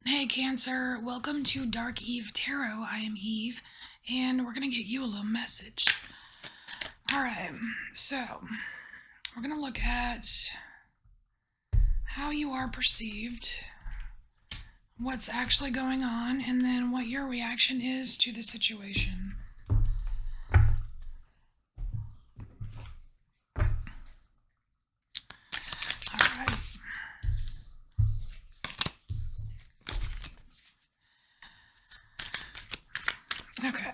Hey Cancer, welcome to Dark Eve Tarot. I am Eve, and we're gonna get you a little message. Alright, so we're gonna look at how you are perceived, what's actually going on, and then what your reaction is to the situation. Alright. Okay.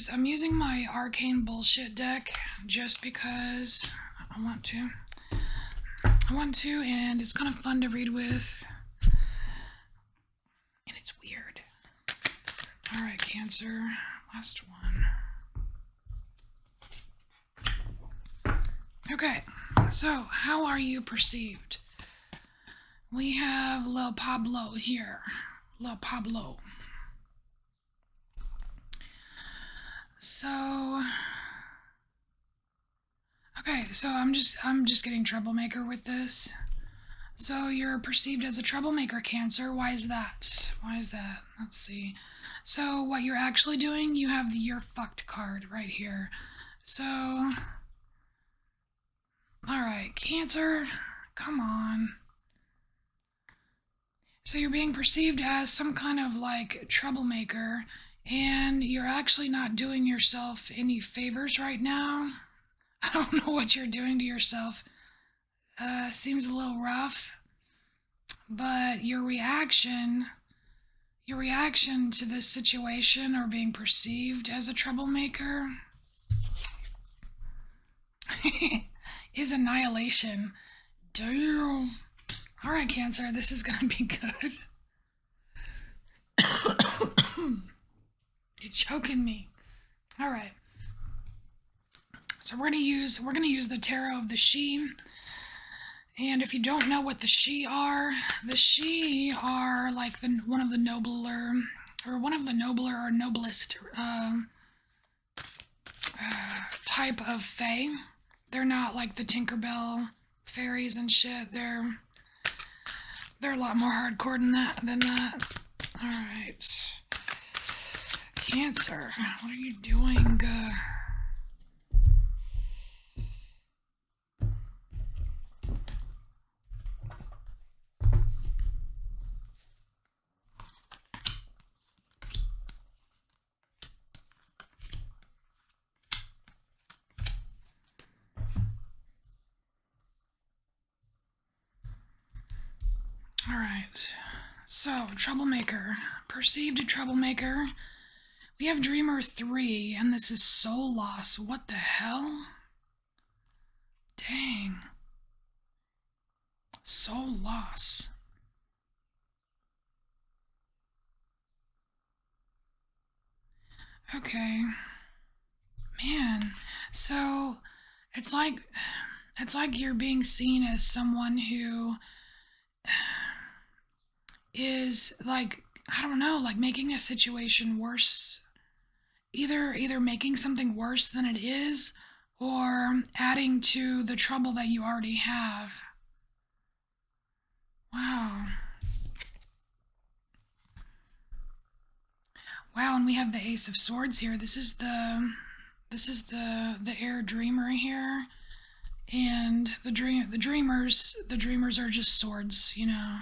I'm using my arcane bullshit deck just because I want to. And it's kind of fun to read with. And it's weird. Alright, Cancer. Last one. Okay, so how are you perceived? We have Lil Pablo here. Lil Pablo. So, okay, so I'm just getting troublemaker with this. So you're perceived as a troublemaker, Cancer. Why is that? Let's see. So what you're actually doing, you have the "you're fucked" card right here. So, alright, Cancer, come on. So you're being perceived as some kind of like troublemaker, and you're actually not doing yourself any favors right now. I don't know what you're doing to yourself. Seems a little rough, but your reaction to this situation or being perceived as a troublemaker is annihilation. Damn. Alright, Cancer, this is gonna be good. You're choking me. Alright. So we're gonna use the Tarot of the She. And if you don't know what the She are like one of the nobler or noblest type of fae. They're not like the Tinkerbell fairies and shit. They're a lot more hardcore than that. Alright. Cancer, what are you doing? Alright, so troublemaker, perceived troublemaker. We have Dreamer 3, and this is soul loss. What the hell? Dang. Soul loss. Okay. Man, so it's like you're being seen as someone who is like, I don't know, like making a situation worse. Either making something worse than it is, or adding to the trouble that you already have. Wow. Wow, and we have the Ace of Swords here. This is the air dreamer here. And the dreamers are just swords, you know.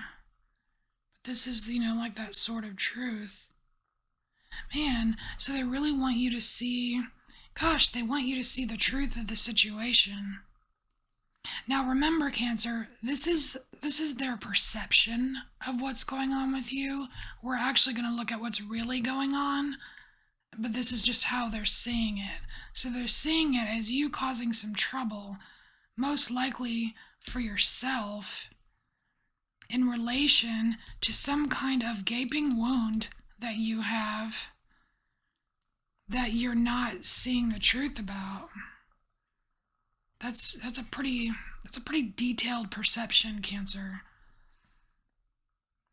But this is, like that sword of truth. Man, so they really want you to see, gosh, they want you to see the truth of the situation. Now remember, Cancer, this is their perception of what's going on with you. We're actually going to look at what's really going on, but this is just how they're seeing it. So they're seeing it as you causing some trouble, most likely for yourself, in relation to some kind of gaping wound that you have that you're not seeing the truth about. That's a pretty detailed perception, Cancer.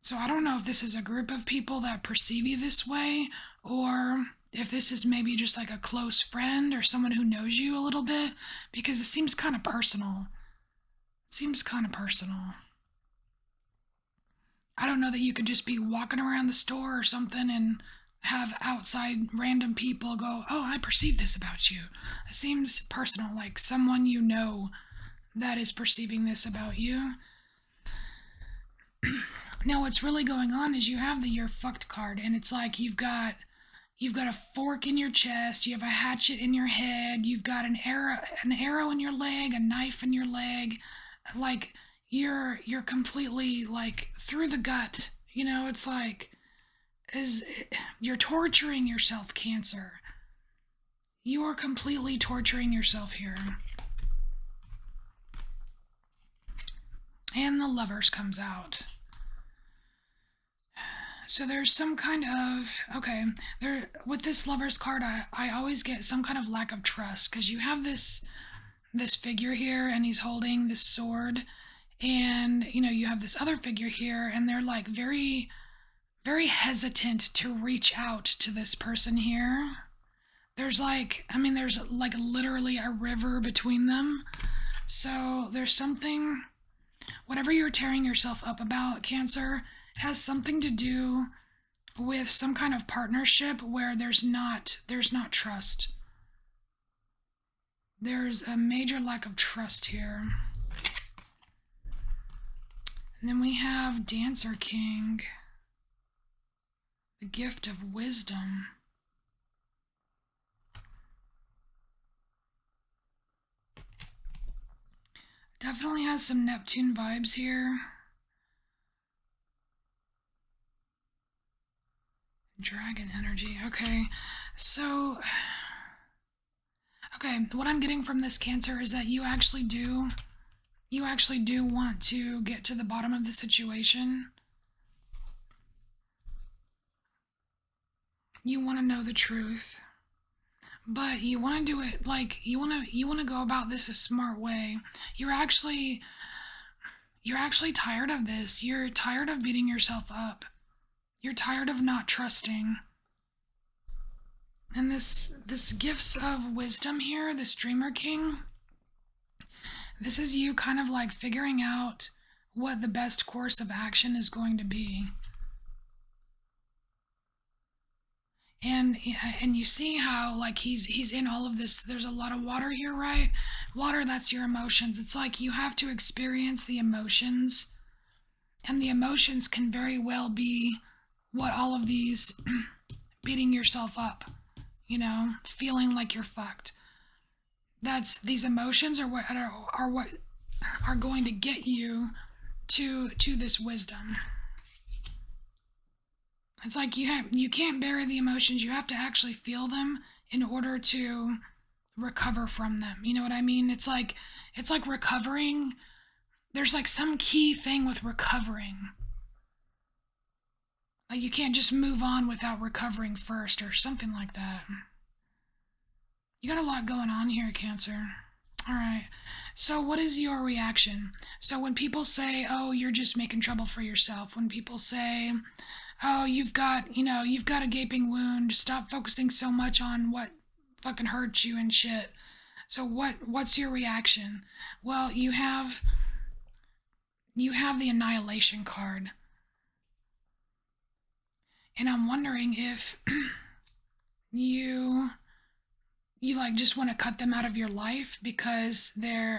So I don't know if this is a group of people that perceive you this way, or if this is maybe just like a close friend or someone who knows you a little bit, because it seems kind of personal. I don't know that you could just be walking around the store or something and have outside random people go, oh, I perceive this about you. It seems personal, like someone you know that is perceiving this about you. Now what's really going on is you have the "you're fucked" card, and it's like you've got a fork in your chest, you have a hatchet in your head, you've got an arrow in your leg, a knife in your leg, like you're completely like through the gut. It's like is you're torturing yourself, Cancer. You are completely torturing yourself here. And the Lovers comes out. So there's some kind of okay, there with this Lovers card I always get some kind of lack of trust because you have this figure here and he's holding this sword, and you have this other figure here and they're like very very hesitant to reach out to this person here. There's like literally a river between them. So there's something, whatever you're tearing yourself up about, Cancer, has something to do with some kind of partnership where there's not trust. There's a major lack of trust here. And then we have Dancer King, the gift of wisdom. Definitely has some Neptune vibes here. Dragon energy. Okay, so what I'm getting from this, Cancer, is that you actually do want to get to the bottom of the situation. You want to know the truth, but you want to do it like you want to go about this a smart way. You're actually tired of this. You're tired of beating yourself up. You're tired of not trusting. And this gifts of wisdom here, this Dreamer King, this is you kind of like figuring out what the best course of action is going to be. And you see how like he's in all of this. There's a lot of water here, right? Water, that's your emotions. It's like you have to experience the emotions, and the emotions can very well be what all of these beating yourself up, feeling like you're fucked. That's these emotions are what are going to get you to this wisdom. It's like you can't bury the emotions. You have to actually feel them in order to recover from them. You know what I mean? It's like recovering. There's like some key thing with recovering. Like you can't just move on without recovering first or something like that. You got a lot going on here, Cancer. All right. So what is your reaction? So when people say, "Oh, you're just making trouble for yourself," when people say, "Oh, you've got a gaping wound. Stop focusing so much on what fucking hurts you and shit." So what's your reaction? Well, you have the Annihilation card. And I'm wondering if you like just want to cut them out of your life because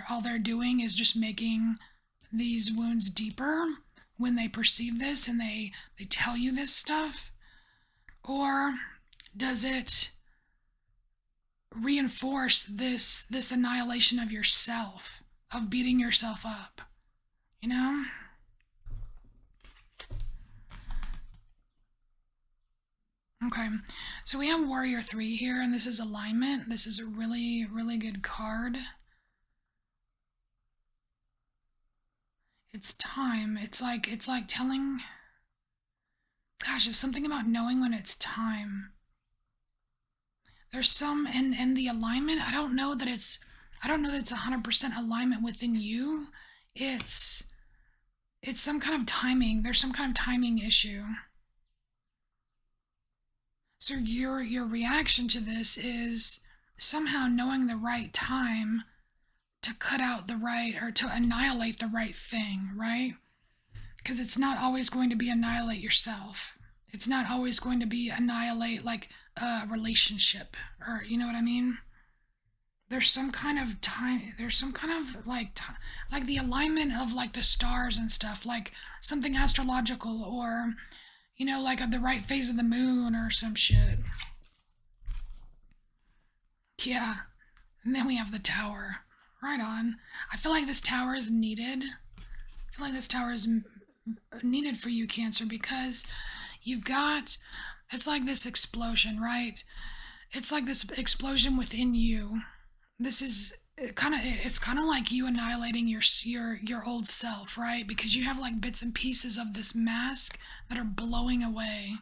all they're doing is just making these wounds deeper when they perceive this and they tell you this stuff? Or does it reinforce this annihilation of yourself, of beating yourself up? Okay, so we have Warrior 3 here, and this is alignment. This is a really, really good card. It's time. It's like telling... Gosh, it's something about knowing when it's time. There's some, and the alignment, I don't know that it's 100% alignment within you. It's some kind of timing. There's some kind of timing issue. So your reaction to this is somehow knowing the right time to cut out the right, or to annihilate the right thing, right? because it's not always going to be annihilate yourself. It's not always going to be annihilate like a relationship, or you know what I mean. There's some kind of time. There's some kind of like the alignment of like the stars and stuff, like something astrological, or like at the right phase of the moon or some shit. Yeah. And then we have the tower. Right on. I feel like this tower is needed. I feel like this tower is needed for you, Cancer, because you've got, it's like this explosion, right? It's like this explosion within you. This is it's kind of like you annihilating your old self, right? Because you have like bits and pieces of this mask that are blowing away,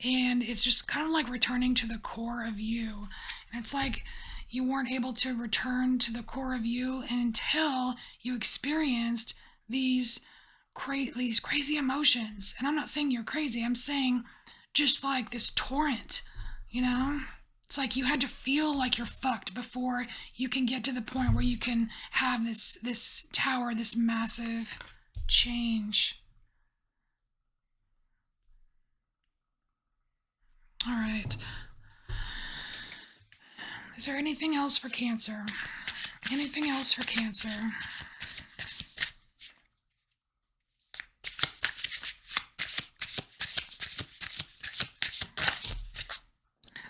and it's just kind of like returning to the core of you. And it's like you weren't able to return to the core of you until you experienced these these crazy emotions. And I'm not saying you're crazy, I'm saying just like this torrent, you know? It's like you had to feel like you're fucked before you can get to the point where you can have this tower, this massive change. All right. Is there anything else for Cancer? Anything else for Cancer?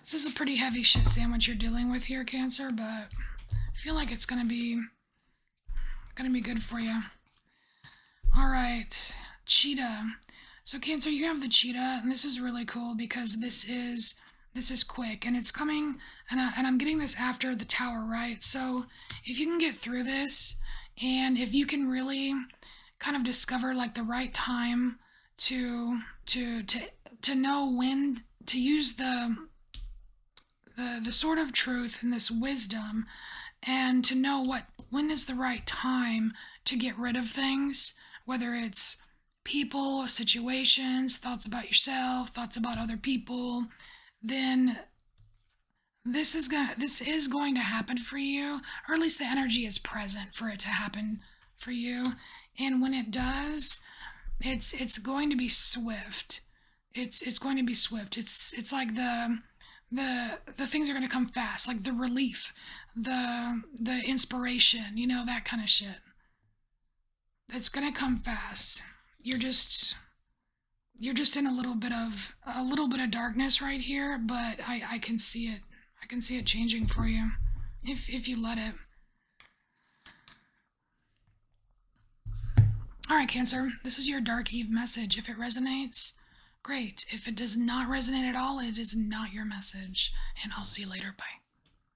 This is a pretty heavy shit sandwich you're dealing with here, Cancer, but I feel like it's gonna be good for you. All right, cheetah. So Cancer, you have the cheetah, and this is really cool because this is quick, and it's coming, and I'm getting this after the tower, right? So if you can get through this, and if you can really kind of discover like the right time to know when to use the sword of truth and this wisdom, and to know when is the right time to get rid of things, whether it's people, situations, thoughts about yourself, thoughts about other people, then this is going to happen for you, or at least the energy is present for it to happen for you. And when it does, it's going to be swift. It's going to be swift. It's like the things are going to come fast, like the relief, the inspiration, that kind of shit. It's going to come fast. You're just in a little bit of darkness right here, but I can see it. I can see it changing for you if you let it. All right, Cancer, this is your Dark Eve message. If it resonates, great. If it does not resonate at all, it is not your message. And I'll see you later. Bye.